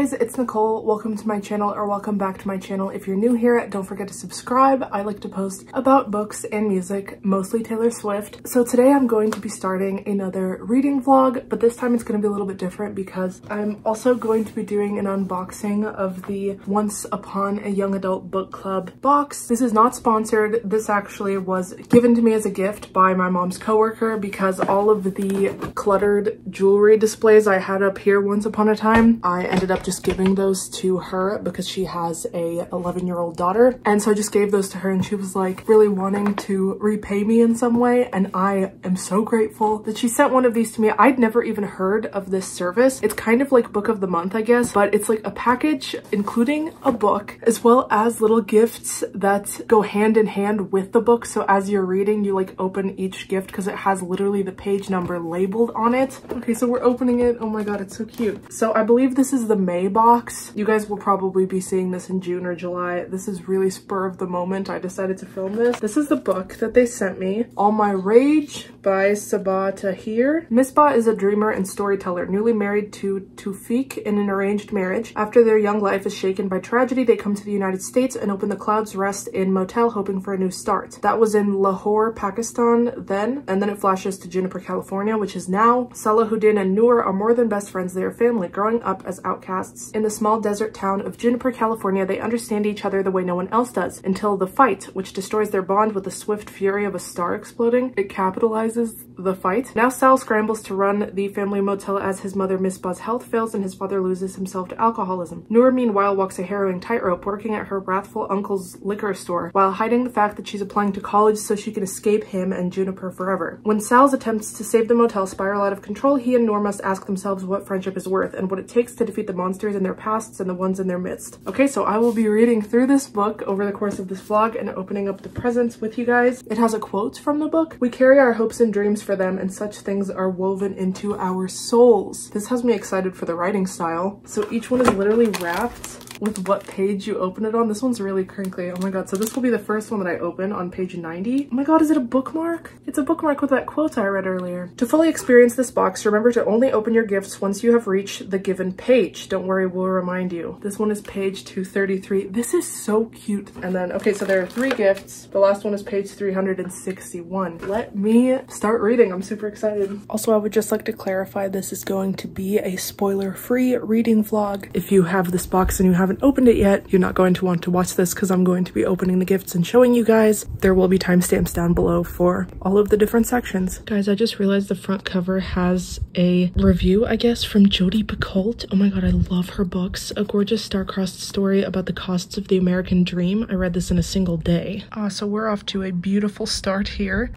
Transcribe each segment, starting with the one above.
guys, it's Nicole. Welcome to my channel, or welcome back to my channel. If you're new here, don't forget to subscribe. I like to post about books and music, mostly Taylor Swift. So today I'm going to be starting another reading vlog, but this time it's going to be a little bit different because I'm also going to be doing an unboxing of the Once Upon a Young Adult Book Club box. This is not sponsored. This actually was given to me as a gift by my mom's coworker because all of the cluttered jewelry displays I had up here once upon a time, I ended up just giving those to her because she has a 11-year-old daughter. And so I just gave those to her and she was like really wanting to repay me in some way. And I am so grateful that she sent one of these to me. I'd never even heard of this service. It's kind of like book of the month, I guess, but it's like a package including a book as well as little gifts that go hand in hand with the book. So as you're reading, you like open each gift because it has literally the page number labeled on it. Okay, so we're opening it. Oh my god, it's so cute. So I believe this is the May box. You guys will probably be seeing this in June or July. This is really spur of the moment. I decided to film this. This is the book that they sent me. All My Rage by Sabaa Tahir. Misbah is a dreamer and storyteller, newly married to Tawfiq in an arranged marriage. After their young life is shaken by tragedy, they come to the United States and open the Clouds Rest Inn motel hoping for a new start. That was in Lahore, Pakistan then, and then it flashes to Juniper, California, which is now. Salahuddin and Noor are more than best friends. They are family. Growing up as outcasts in the small desert town of Juniper, California, they understand each other the way no one else does, until the fight, which destroys their bond with the swift fury of a star exploding. It capitalizes the fight. Now Sal scrambles to run the family motel as his mother Misbah's health fails and his father loses himself to alcoholism. Noor, meanwhile, walks a harrowing tightrope, working at her wrathful uncle's liquor store while hiding the fact that she's applying to college so she can escape him and Juniper forever. When Sal's attempts to save the motel spiral out of control, he and Noor must ask themselves what friendship is worth and what it takes to defeat the monsters in their pasts and the ones in their midst. Okay, so I will be reading through this book over the course of this vlog and opening up the presents with you guys. It has a quote from the book. We carry our hopes and dreams for them, and such things are woven into our souls. This has me excited for the writing style. So each one is literally wrapped with what page you open it on. This one's really crinkly. Oh my god. So this will be the first one that I open on page 90. Oh my god, is it a bookmark? It's a bookmark with that quote I read earlier. To fully experience this box, remember to only open your gifts once you have reached the given page. Don't worry, we'll remind you. This one is page 233. This is so cute. And then, okay, so there are 3 gifts. The last one is page 361. Let me start reading. I'm super excited. Also, I would just like to clarify, this is going to be a spoiler-free reading vlog. If you have this box and you haven't opened it yet, you're not going to want to watch this because I'm going to be opening the gifts and showing you guys. There will be timestamps down below for all of the different sections. Guys, I just realized the front cover has a review, I guess, from Jodi Picoult. Oh my god, I love her books. A gorgeous star-crossed story about the costs of the American dream. I read this in a single day. So we're off to a beautiful start here.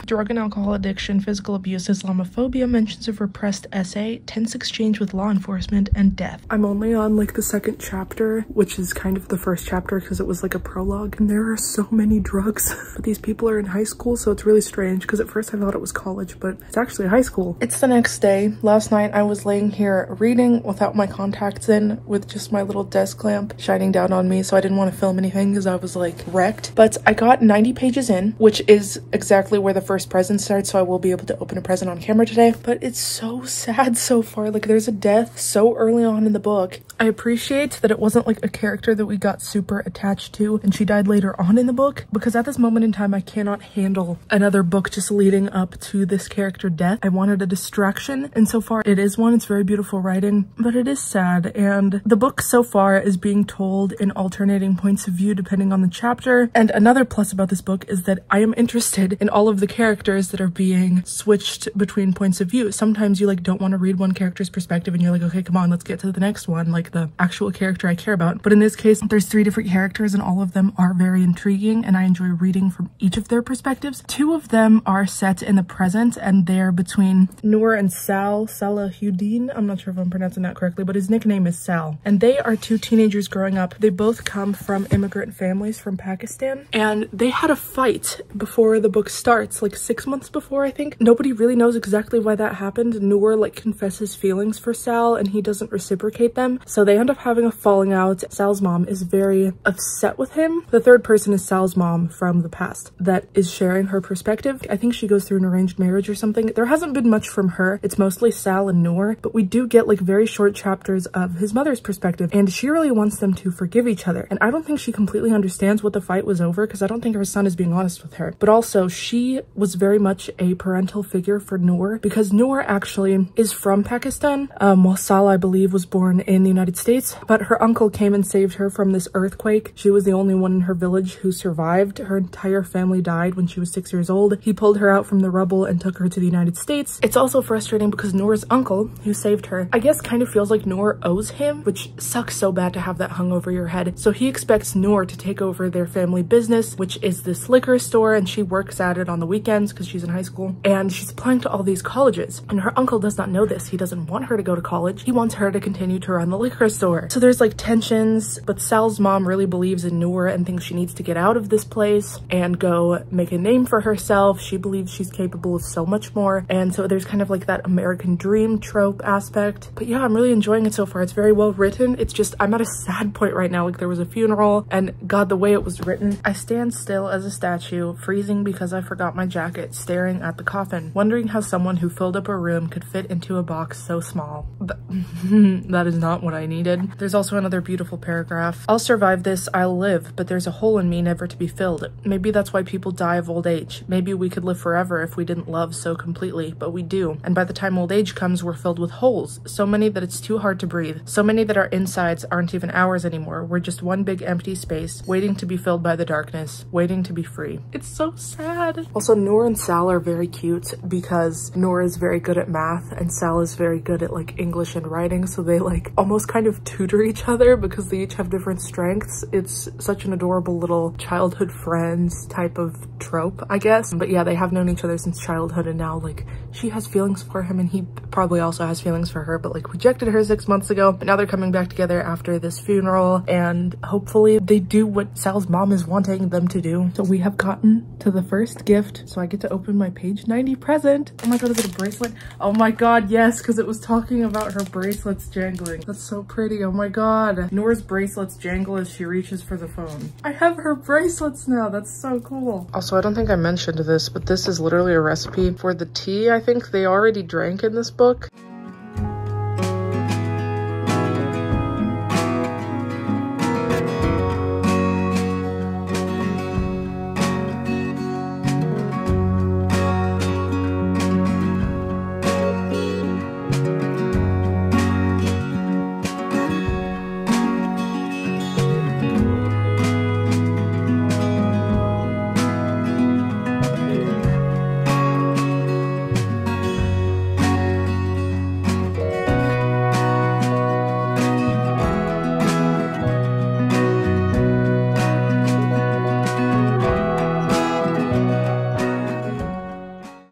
Drug and alcohol addiction, physical abuse, Islamophobia, mentions of repressed essay, tense exchange with law enforcement, and death. I'm only on like the 2nd chapter, which is kind of the 1st chapter because it was like a prologue, and there are so many drugs. But these people are in high school, so it's really strange because at first I thought it was college, but it's actually high school. It's the next day. Last night I was laying here reading without my contacts in, with just my little desk lamp shining down on me, so I didn't want to film anything because I was like wrecked. But I got 90 pages in, which is exactly where the first present starts, so I will be able to open a present on camera today. But it's so sad so far. Like, there's a death so early on in the book. I appreciate that it wasn't like a character that we got super attached to and she died later on in the book, because at this moment in time I cannot handle another book just leading up to this character death. I wanted a distraction, and so far it is one. It's very beautiful writing, but it is sad. And the book so far is being told in alternating points of view depending on the chapter. And another plus about this book is that I am interested in all of the characters that are being switched between points of view. Sometimes you like don't want to read one character's perspective and you're like, okay, come on, let's get to the next one, like the actual character I care about. But in this case, there's 3 different characters and all of them are very intriguing and I enjoy reading from each of their perspectives. 2 of them are set in the present and they're between Noor and Salahuddin. I'm not sure if I'm pronouncing that correctly, but his nickname is Sal. And they are 2 teenagers growing up. They both come from immigrant families from Pakistan, and they had a fight before the book starts, like 6 months before, I think. Nobody really knows exactly why that happened. Noor like confesses feelings for Sal and he doesn't reciprocate them. So they end up having a falling out. Sal's mom is very upset with him. The third person is Sal's mom from the past that is sharing her perspective. I think she goes through an arranged marriage or something. There hasn't been much from her. It's mostly Sal and Noor, but we do get like very short chapters of his mother's perspective, and she really wants them to forgive each other. And I don't think she completely understands what the fight was over, because I don't think her son is being honest with her. But also she was very much a parental figure for Noor, because Noor actually is from Pakistan, while Sal, I believe, was born in the United States. But her uncle came and saved her from this earthquake. She was the only one in her village who survived. Her entire family died when she was 6 years old. He pulled her out from the rubble and took her to the United States. It's also frustrating because Noor's uncle, who saved her, I guess kind of feels like Noor owes him, which sucks so bad to have that hung over your head. So he expects Noor to take over their family business, which is this liquor store, and she works at it on the weekends because she's in high school. And she's applying to all these colleges, and her uncle does not know this. He doesn't want her to go to college. He wants her to continue to run the liquor store. So there's like tensions, but Sal's mom really believes in Noor and thinks she needs to get out of this place and go make a name for herself. She believes she's capable of so much more. And so there's kind of like that American dream trope aspect. But yeah, I'm really enjoying it so far. It's very well written. It's just, I'm at a sad point right now. Like, there was a funeral, and God, the way it was written, I stand still as a statue, freezing because I forgot my jacket, staring at the coffin, wondering how someone who filled up a room could fit into a box so small. That is not what I needed. There's also another beautiful paragraph. I'll survive this, I'll live, but there's a hole in me never to be filled. Maybe that's why people die of old age. Maybe we could live forever if we didn't love so completely, but we do. And by the time old age comes, we're filled with holes. So many that it's too hard to breathe. So many that our insides aren't even ours anymore. We're just one big empty space, waiting to be filled by the darkness, waiting to be free. It's so sad. Also, Noor and Sal are very cute because Noor is very good at math and Sal is very good at like English and writing. So they like almost kind of tutor each other because they each have different strengths. It's such an adorable little childhood friends type of trope, I guess. But yeah, they have known each other since childhood, and now like she has feelings for him and he probably also has feelings for her, but like rejected her 6 months ago. But now they're coming back together after this funeral, and hopefully they do what Sal's mom is wanting them to do. So we have gotten to the first gift, so I get to open my page 90 present. Oh my god, is it a bracelet? Oh my god, yes, because it was talking about her bracelets jangling. That's so pretty. Oh my god. Noor's bracelets jangle as she reaches for the phone. I have her bracelets now. That's so cool. Also, I don't think I mentioned this, but this is literally a recipe for the tea I think they already drank in this book.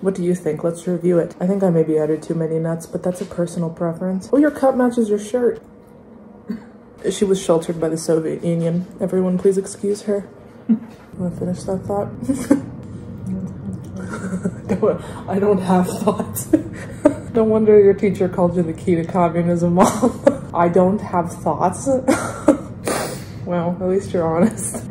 What do you think? Let's review it. I think I maybe added too many nuts, but that's a personal preference. Oh, your cup matches your shirt. She was sheltered by the Soviet Union. Everyone please excuse her. Want to finish that thought? I don't have thoughts. No wonder your teacher called you the key to communism, Mom. I don't have thoughts. Well, at least you're honest.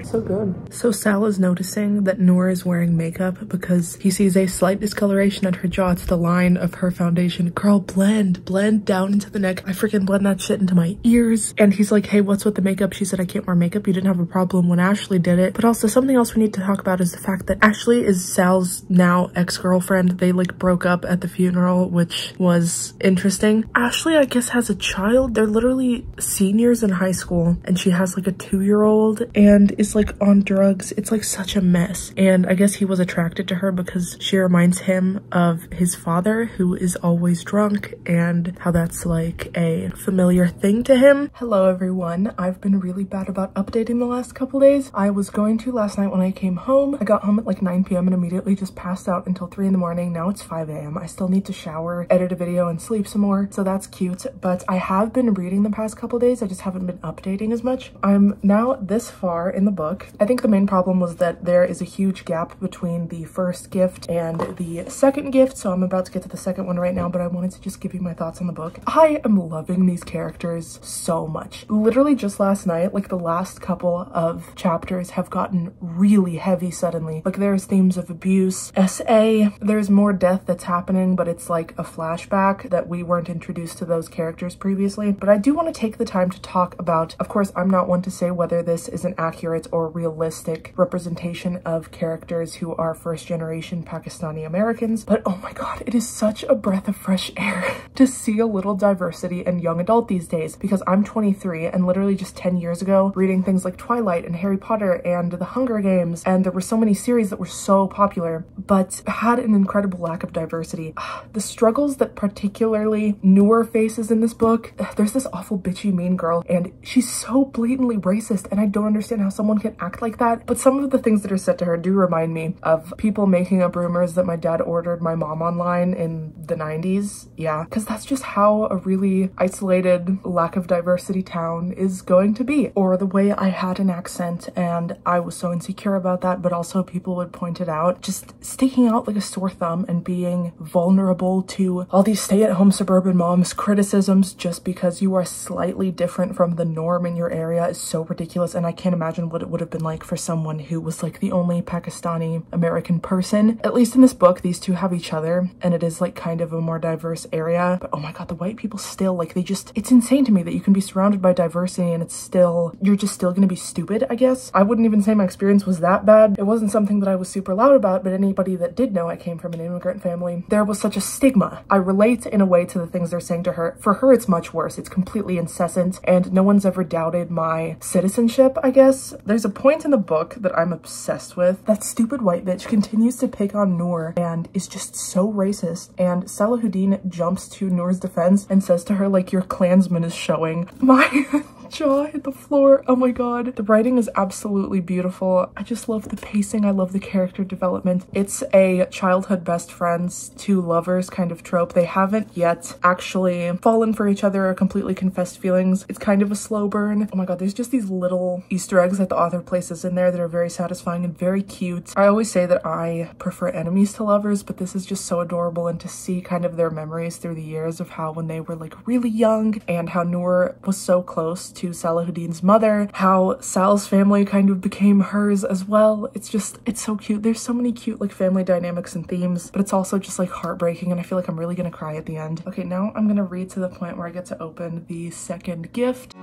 So good. So Sal is noticing that Noor is wearing makeup because he sees a slight discoloration at her jaw. It's the line of her foundation. Girl, blend down into the neck. I freaking blend that shit into my ears. And he's like, hey, what's with the makeup? She said, I can't wear makeup. You didn't have a problem when Ashley did it. But also something else we need to talk about is the fact that Ashley is Sal's now ex-girlfriend. They like broke up at the funeral, which was interesting. Ashley, I guess, has a child. They're literally seniors in high school, and she has like a 2-year-old and is like on drugs. It's like such a mess. And I guess he was attracted to her because she reminds him of his father, who is always drunk, and how that's like a familiar thing to him. Hello everyone. I've been really bad about updating the last couple days. I was going to last night when I came home. I got home at like 9 p.m. and immediately just passed out until 3 in the morning. Now it's 5 a.m. I still need to shower, edit a video, and sleep some more, so that's cute. But I have been reading the past couple days. I just haven't been updating as much. I'm now this far in the book. I think the main problem was that there is a huge gap between the first gift and the second gift, so I'm about to get to the second one right now, but I wanted to just give you my thoughts on the book. I am loving these characters so much. Literally just last night, like the last couple of chapters have gotten really heavy suddenly. Like there's themes of abuse, SA, there's more death that's happening, but it's like a flashback that we weren't introduced to those characters previously. But I do want to take the time to talk about, of course, I'm not one to say whether this is an accurate or realistic representation of characters who are first generation Pakistani Americans, but oh my god, it is such a breath of fresh air to see a little diversity in young adult these days, because I'm 23 and literally just 10 years ago reading things like Twilight and Harry Potter and The Hunger Games, and there were so many series that were so popular but had an incredible lack of diversity. The struggles that particularly Noor faces in this book, there's this awful bitchy mean girl and she's so blatantly racist, and I don't understand how someone can act like that, but some of the things that are said to her do remind me of people making up rumors that my dad ordered my mom online in the 90s. Yeah, because that's just how a really isolated, lack of diversity town is going to be. Or the way I had an accent and I was so insecure about that, but also people would point it out, just sticking out like a sore thumb and being vulnerable to all these stay-at-home suburban moms criticisms just because you are slightly different from the norm in your area is so ridiculous. And I can't imagine what it would have been like for someone who was like the only Pakistani American person. At least in this book, these two have each other and it is like kind of a more diverse area. But oh my god, the white people still, like, they just, it's insane to me that you can be surrounded by diversity and it's still, you're just still gonna be stupid, I guess. I wouldn't even say my experience was that bad. It wasn't something that I was super loud about, but anybody that did know I came from an immigrant family, there was such a stigma. I relate in a way to the things they're saying to her. For her, it's much worse. It's completely incessant and no one's ever doubted my citizenship, I guess. There's a point in the book that I'm obsessed with. That stupid white bitch continues to pick on Noor and is just so racist, and Salahuddin jumps to Noor's defense and says to her, like, your Klansman is showing. My jaw hit the floor. Oh my god. The writing is absolutely beautiful. I just love the pacing. I love the character development. It's a childhood best friends, two lovers kind of trope. They haven't yet actually fallen for each other or completely confessed feelings. It's kind of a slow burn. Oh my god, there's just these little Easter eggs that the author places in there that are very satisfying and very cute. I always say that I prefer enemies to lovers, but this is just so adorable, and to see kind of their memories through the years of how when they were like really young and how Noor was so close to Salahuddin's mother, how Sal's family kind of became hers as well. It's just, it's so cute. There's so many cute like family dynamics and themes, but it's also just like heartbreaking, and I feel like I'm really gonna cry at the end. Okay, now I'm gonna read to the point where I get to open the second gift.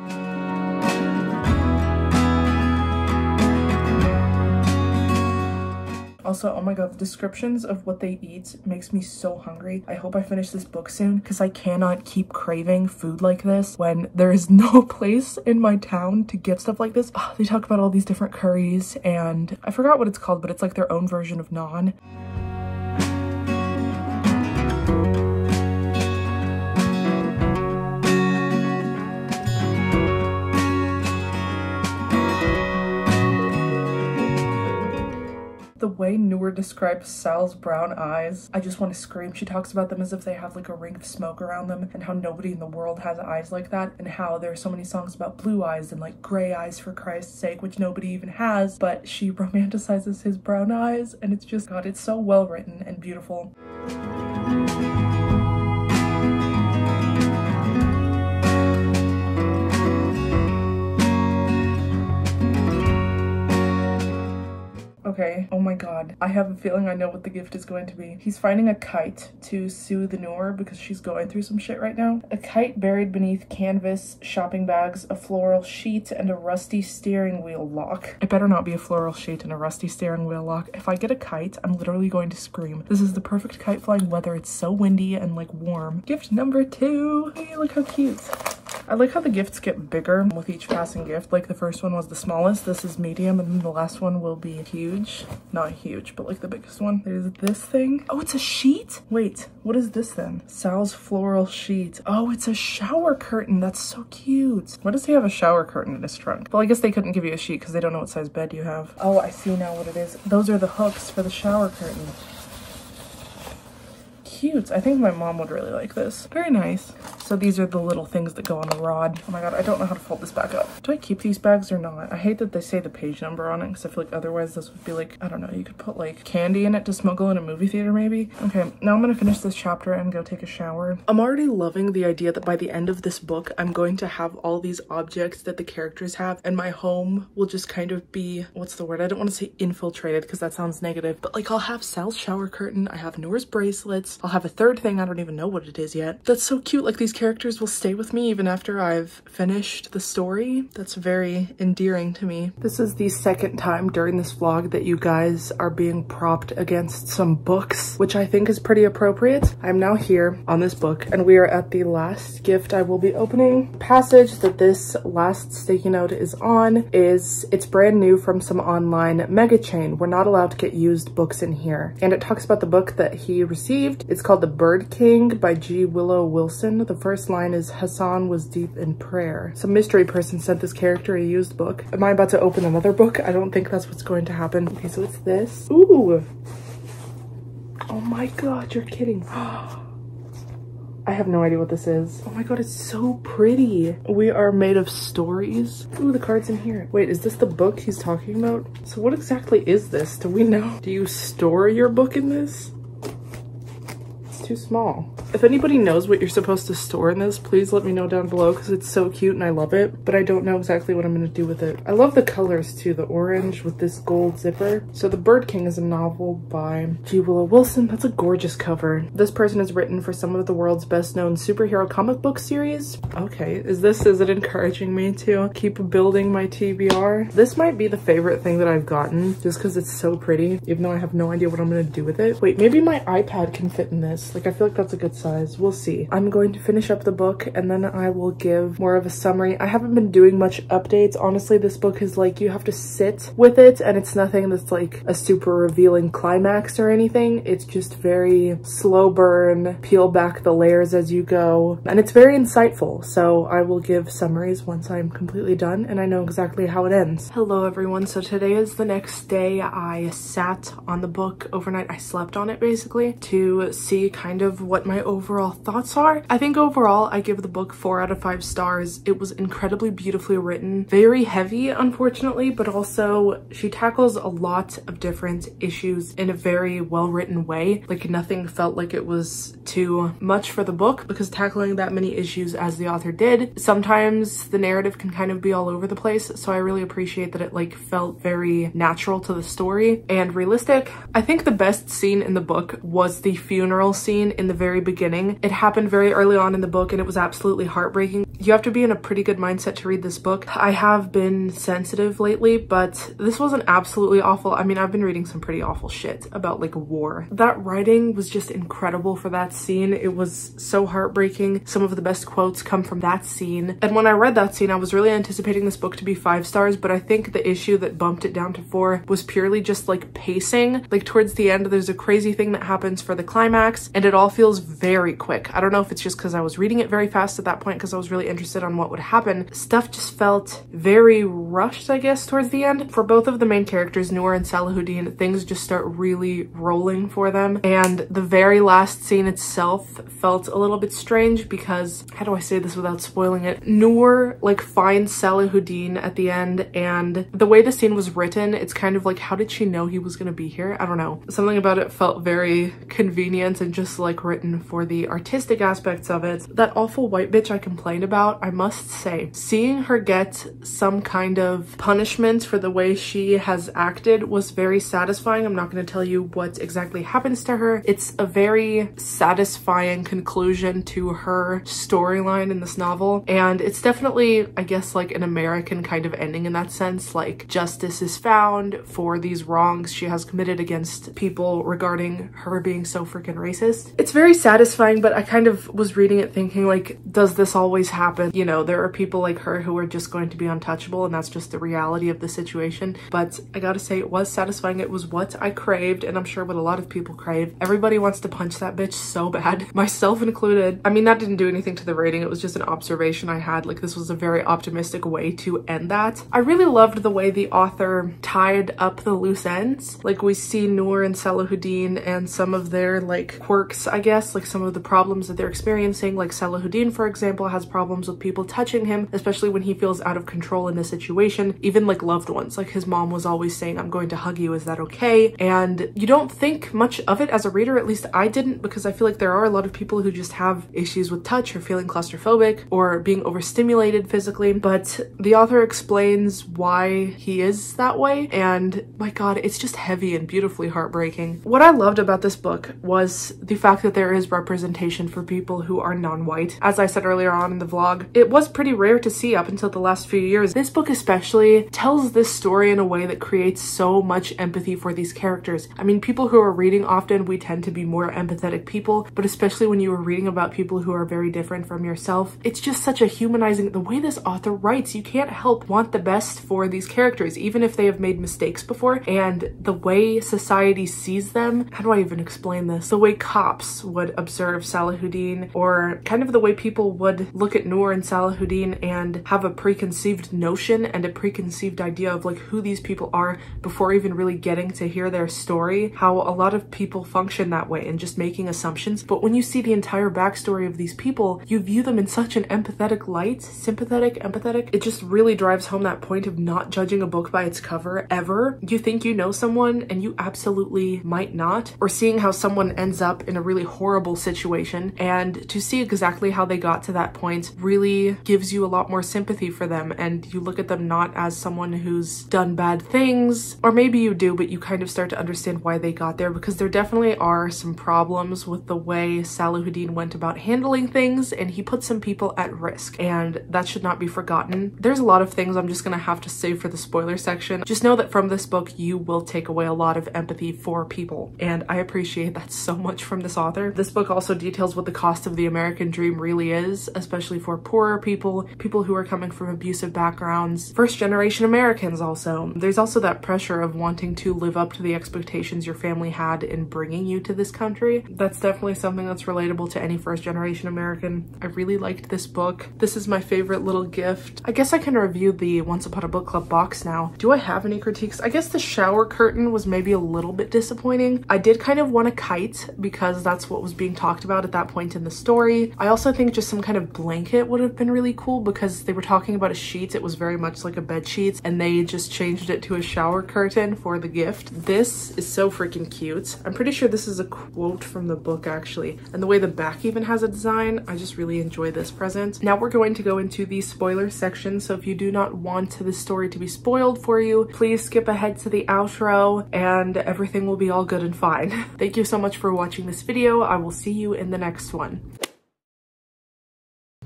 Also, oh my god, the descriptions of what they eat makes me so hungry. I hope I finish this book soon because I cannot keep craving food like this when there is no place in my town to get stuff like this. Oh, they talk about all these different curries and I forgot what it's called, but it's like their own version of naan. The way Noor describes Sal's brown eyes, I just want to scream. She talks about them as if they have like a ring of smoke around them, and how nobody in the world has eyes like that, and how there are so many songs about blue eyes and like gray eyes for Christ's sake, which nobody even has, but she romanticizes his brown eyes, and it's just, god, it's so well written and beautiful. Okay, oh my god. I have a feeling I know what the gift is going to be. He's finding a kite to soothe Noor because she's going through some shit right now. A kite buried beneath canvas, shopping bags, a floral sheet, and a rusty steering wheel lock. It better not be a floral sheet and a rusty steering wheel lock. If I get a kite, I'm literally going to scream. This is the perfect kite flying weather. It's so windy and like warm. Gift number 2. Hey, look how cute. I like how the gifts get bigger with each passing gift. Like the first one was the smallest, this is medium, and then the last one will be huge. Not huge, but like the biggest one. There's this thing. Oh, it's a sheet? Wait, what is this then? Sal's floral sheet. Oh, it's a shower curtain. That's so cute. Why does he have a shower curtain in his trunk? Well, I guess they couldn't give you a sheet because they don't know what size bed you have. Oh, I see now what it is. Those are the hooks for the shower curtain. Cute. I think my mom would really like this. Very nice. So these are the little things that go on a rod. Oh my god, I don't know how to fold this back up. Do I keep these bags or not? I hate that they say the page number on it because I feel like otherwise this would be like, I don't know, you could put like candy in it to smuggle in a movie theater maybe. Okay, now I'm gonna finish this chapter and go take a shower. I'm already loving the idea that by the end of this book, I'm going to have all these objects that the characters have and my home will just kind of be, what's the word? I don't want to say infiltrated because that sounds negative, but like I'll have Sal's shower curtain, I have Noor's bracelets, I'll have a third thing, I don't even know what it is yet. That's so cute, like these characters will stay with me even after I've finished the story. That's very endearing to me. This is the second time during this vlog that you guys are being propped against some books, which I think is pretty appropriate. I'm now here on this book and we are at the last gift I will be opening. Passage that this last sticky note is on is, it's brand new from some online mega chain. We're not allowed to get used books in here. And it talks about the book that he received. It's called The Bird King by G. Willow Wilson. The first line is, Hassan was deep in prayer. Some mystery person sent this character a used book. Am I about to open another book? I don't think that's what's going to happen. Okay, so it's this. Ooh. Oh my god, you're kidding. I have no idea what this is. Oh my god, it's so pretty. We are made of stories. Ooh, the card's in here. Wait, is this the book he's talking about? So what exactly is this? Do we know? Do you store your book in this? It's too small. If anybody knows what you're supposed to store in this, please let me know down below because it's so cute and I love it, but I don't know exactly what I'm going to do with it. I love the colors too, the orange with this gold zipper. So The Bird King is a novel by G. Willow Wilson. That's a gorgeous cover. This person has written for some of the world's best known superhero comic book series. Okay, is it encouraging me to keep building my TBR? This might be the favorite thing that I've gotten just because it's so pretty, even though I have no idea what I'm going to do with it. Wait, maybe my iPad can fit in this. Like, I feel like that's a good size. We'll see. I'm going to finish up the book and then I will give more of a summary. I haven't been doing much updates. Honestly, this book is like, you have to sit with it and it's nothing that's like a super revealing climax or anything. It's just very slow burn, peel back the layers as you go. And it's very insightful. So I will give summaries once I'm completely done and I know exactly how it ends. Hello everyone. So today is the next day. I sat on the book overnight. I slept on it basically to see kind of what my overall thoughts are. I think overall I give the book 4 out of 5 stars. It was incredibly beautifully written, very heavy unfortunately, but also she tackles a lot of different issues in a very well written way. Like nothing felt like it was too much for the book because tackling that many issues as the author did, sometimes the narrative can kind of be all over the place. So I really appreciate that it like felt very natural to the story and realistic. I think the best scene in the book was the funeral scene in the very beginning. It happened very early on in the book and it was absolutely heartbreaking. You have to be in a pretty good mindset to read this book. I have been sensitive lately, but this wasn't absolutely awful. I mean, I've been reading some pretty awful shit about like war. That writing was just incredible for that scene. It was so heartbreaking. Some of the best quotes come from that scene. And when I read that scene, I was really anticipating this book to be 5 stars, but I think the issue that bumped it down to 4 was purely just like pacing. Like towards the end, there's a crazy thing that happens for the climax and it all feels very quick. I don't know if it's just because I was reading it very fast at that point because I was really interested on what would happen. Stuff just felt very rushed, I guess, towards the end. For both of the main characters, Noor and Salahuddin, things just start really rolling for them. And the very last scene itself felt a little bit strange because, how do I say this without spoiling it? Noor like finds Salahuddin at the end and the way the scene was written, it's kind of like, how did she know he was gonna be here? I don't know. Something about it felt very convenient and just like written for the artistic aspects of it. That awful white bitch I complained about, I must say, seeing her get some kind of punishment for the way she has acted was very satisfying. I'm not going to tell you what exactly happens to her. It's a very satisfying conclusion to her storyline in this novel. And it's definitely, I guess, like an American kind of ending in that sense. Like justice is found for these wrongs she has committed against people regarding her being so freaking racist. It's very satisfying, but I kind of was reading it thinking like, does this always happen? happen. You know, there are people like her who are just going to be untouchable, and that's just the reality of the situation. But I gotta say, it was satisfying. It was what I craved, and I'm sure what a lot of people crave. Everybody wants to punch that bitch so bad, myself included. I mean, that didn't do anything to the rating. It was just an observation I had. Like, this was a very optimistic way to end that. I really loved the way the author tied up the loose ends. Like, we see Noor and Salahuddin and some of their like quirks, I guess, like some of the problems that they're experiencing. Like Salahuddin, for example, has problems with people touching him, especially when he feels out of control in a situation. Even like loved ones, like his mom was always saying, "I'm going to hug you, is that okay?" And you don't think much of it as a reader, at least I didn't, because I feel like there are a lot of people who just have issues with touch or feeling claustrophobic or being overstimulated physically. But the author explains why he is that way, and my god, it's just heavy and beautifully heartbreaking. What I loved about this book was the fact that there is representation for people who are non-white. As I said earlier on in the vlog, it was pretty rare to see up until the last few years. This book especially tells this story in a way that creates so much empathy for these characters. I mean, people who are reading often, we tend to be more empathetic people, but especially when you are reading about people who are very different from yourself, it's just such a humanizing, the way this author writes, you can't help want the best for these characters, even if they have made mistakes before. And the way society sees them, how do I even explain this? The way cops would observe Salahuddin, or kind of the way people would look at Noor and Salahuddin and have a preconceived notion and a preconceived idea of like who these people are before even really getting to hear their story. How a lot of people function that way and just making assumptions. But when you see the entire backstory of these people, you view them in such an empathetic light, sympathetic, empathetic. It just really drives home that point of not judging a book by its cover ever. You think you know someone and you absolutely might not. Or seeing how someone ends up in a really horrible situation, and to see exactly how they got to that point really gives you a lot more sympathy for them, and you look at them not as someone who's done bad things, or maybe you do, but you kind of start to understand why they got there, because there definitely are some problems with the way Salahuddin went about handling things, and he put some people at risk, and that should not be forgotten. There's a lot of things I'm just gonna have to save for the spoiler section. Just know that from this book, you will take away a lot of empathy for people, and I appreciate that so much from this author. This book also details what the cost of the American dream really is, especially for poorer people, people who are coming from abusive backgrounds, first-generation Americans also. There's also that pressure of wanting to live up to the expectations your family had in bringing you to this country. That's definitely something that's relatable to any first-generation American. I really liked this book. This is my favorite little gift. I guess I can review the Once Upon a Book Club box now. Do I have any critiques? I guess the shower curtain was maybe a little bit disappointing. I did kind of want a kite because that's what was being talked about at that point in the story. I also think just some kind of blanket would have been really cool, because they were talking about a sheet. It was very much like a bed sheet, and they just changed it to a shower curtain for the gift. This is so freaking cute. I'm pretty sure this is a quote from the book actually, and the way the back even has a design, I just really enjoy this present. Now we're going to go into the spoiler section, so if you do not want this story to be spoiled for you, please skip ahead to the outro and everything will be all good and fine. Thank you so much for watching this video. I will see you in the next one.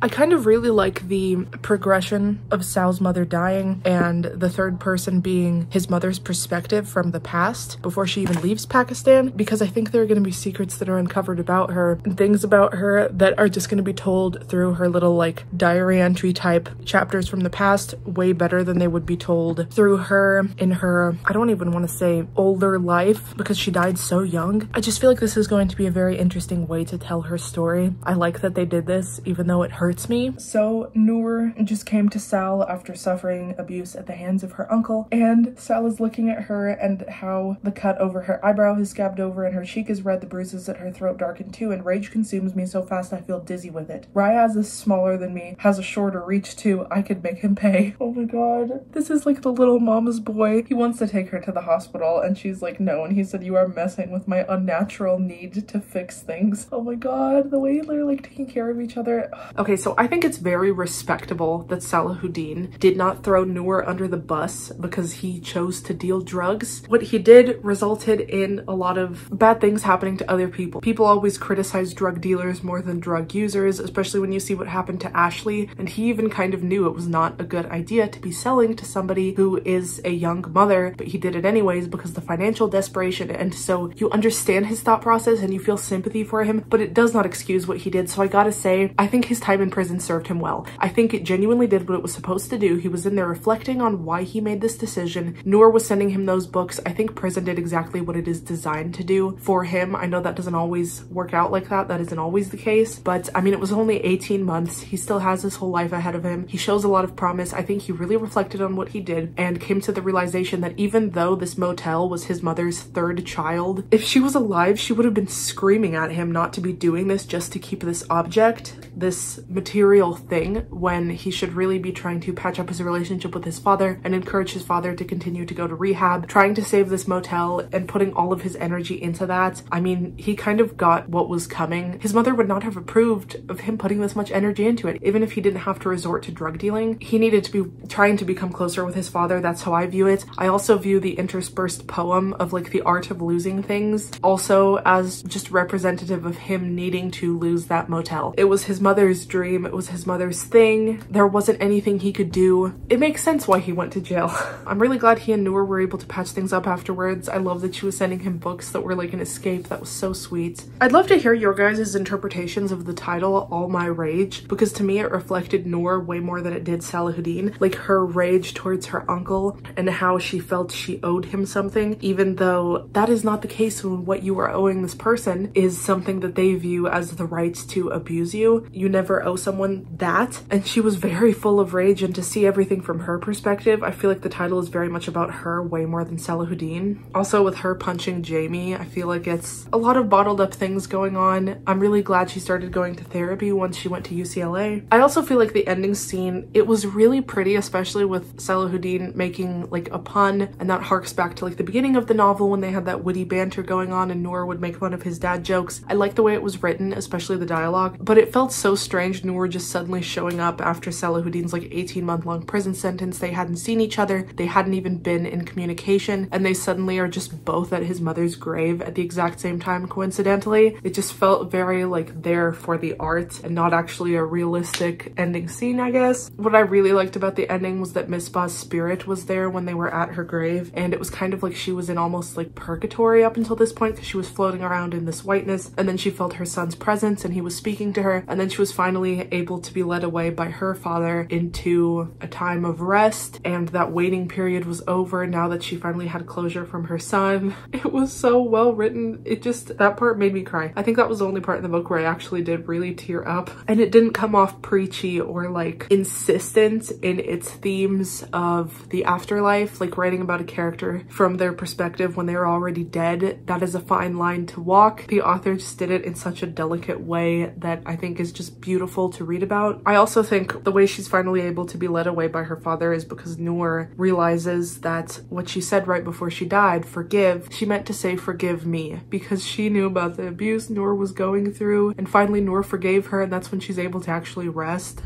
I kind of really like the progression of Sal's mother dying and the third person being his mother's perspective from the past before she even leaves Pakistan, because I think there are going to be secrets that are uncovered about her and things about her that are just going to be told through her little like diary entry type chapters from the past way better than they would be told through her in her, I don't even want to say older life, because she died so young. I just feel like this is going to be a very interesting way to tell her story. I like that they did this, even though it hurts me. So Noor just came to Sal after suffering abuse at the hands of her uncle, and Sal is looking at her and how the cut over her eyebrow has scabbed over and her cheek is red, the bruises at her throat darkened too, and rage consumes me so fast I feel dizzy with it. Ryaz is smaller than me, has a shorter reach too, I could make him pay. Oh my god. This is like the little mama's boy. He wants to take her to the hospital and she's like no, and he said you are messing with my unnatural need to fix things. Oh my god, the way they're like taking care of each other. Okay, so I think it's very respectable that Salahuddin did not throw Noor under the bus because he chose to deal drugs. What he did resulted in a lot of bad things happening to other people. People always criticize drug dealers more than drug users, especially when you see what happened to Ashley, and he even kind of knew it was not a good idea to be selling to somebody who is a young mother, but he did it anyways because of the financial desperation. And so you understand his thought process and you feel sympathy for him, but it does not excuse what he did. So I gotta say, I think his time in prison served him well. I think it genuinely did what it was supposed to do. He was in there reflecting on why he made this decision. Noor was sending him those books. I think prison did exactly what it is designed to do for him. I know that doesn't always work out like that. That isn't always the case, but I mean, it was only 18 months. He still has his whole life ahead of him. He shows a lot of promise. I think he really reflected on what he did and came to the realization that even though this motel was his mother's third child, if she was alive, she would have been screaming at him not to be doing this just to keep this object, this material thing, when he should really be trying to patch up his relationship with his father and encourage his father to continue to go to rehab, trying to save this motel and putting all of his energy into that. I mean, he kind of got what was coming. His mother would not have approved of him putting this much energy into it. Even if he didn't have to resort to drug dealing, he needed to be trying to become closer with his father. That's how I view it. I also view the interspersed poem of like the art of losing things also as just representative of him needing to lose that motel. It was his mother's dream. It was his mother's thing. There wasn't anything he could do. It makes sense why he went to jail. I'm really glad he and Noor were able to patch things up afterwards. I love that she was sending him books that were like an escape. That was so sweet. I'd love to hear your guys' interpretations of the title, All My Rage, because to me it reflected Noor way more than it did Salahuddin. Like her rage towards her uncle and how she felt she owed him something, even though that is not the case when what you are owing this person is something that they view as the right to abuse you. You never owe someone that. And she was very full of rage, and to see everything from her perspective, I feel like the title is very much about her way more than Salahuddin. Also with her punching Jamie, I feel like it's a lot of bottled up things going on. I'm really glad she started going to therapy once she went to UCLA. I also feel like the ending scene, it was really pretty, especially with Salahuddin making like a pun, and that harks back to like the beginning of the novel when they had that witty banter going on and Noor would make fun of his dad jokes. I like the way it was written, especially the dialogue, but it felt so strange Noor just suddenly showing up after Salahuddin's like 18-month-long prison sentence. They hadn't seen each other, they hadn't even been in communication, and they suddenly are just both at his mother's grave at the exact same time, coincidentally. It just felt very like there for the art and not actually a realistic ending scene, I guess. What I really liked about the ending was that Misbah's spirit was there when they were at her grave, and it was kind of like she was in almost like purgatory up until this point because she was floating around in this whiteness, and then she felt her son's presence and he was speaking to her, and then she was finally able to be led away by her father into a time of rest, and that waiting period was over now that she finally had closure from her son. It was so well written. It just, that part made me cry. I think that was the only part in the book where I actually did really tear up, and it didn't come off preachy or like insistent in its themes of the afterlife, like writing about a character from their perspective when they're already dead. That is a fine line to walk. The author just did it in such a delicate way that I think is just beautiful to read about. I also think the way she's finally able to be led away by her father is because Noor realizes that what she said right before she died, forgive, she meant to say forgive me, because she knew about the abuse Noor was going through, and finally Noor forgave her, and that's when she's able to actually rest.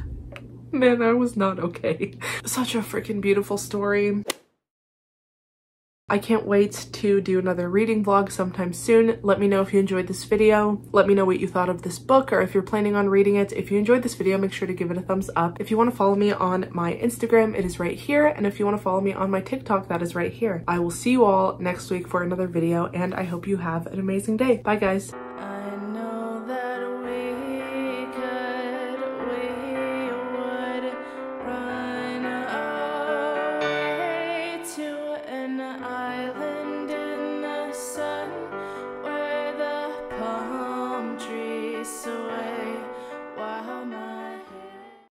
Man, I was not okay. Such a freaking beautiful story. I can't wait to do another reading vlog sometime soon. Let me know if you enjoyed this video. Let me know what you thought of this book, or if you're planning on reading it. If you enjoyed this video, make sure to give it a thumbs up. If you want to follow me on my Instagram, it is right here. And if you want to follow me on my TikTok, that is right here. I will see you all next week for another video, and I hope you have an amazing day. Bye, guys. Island.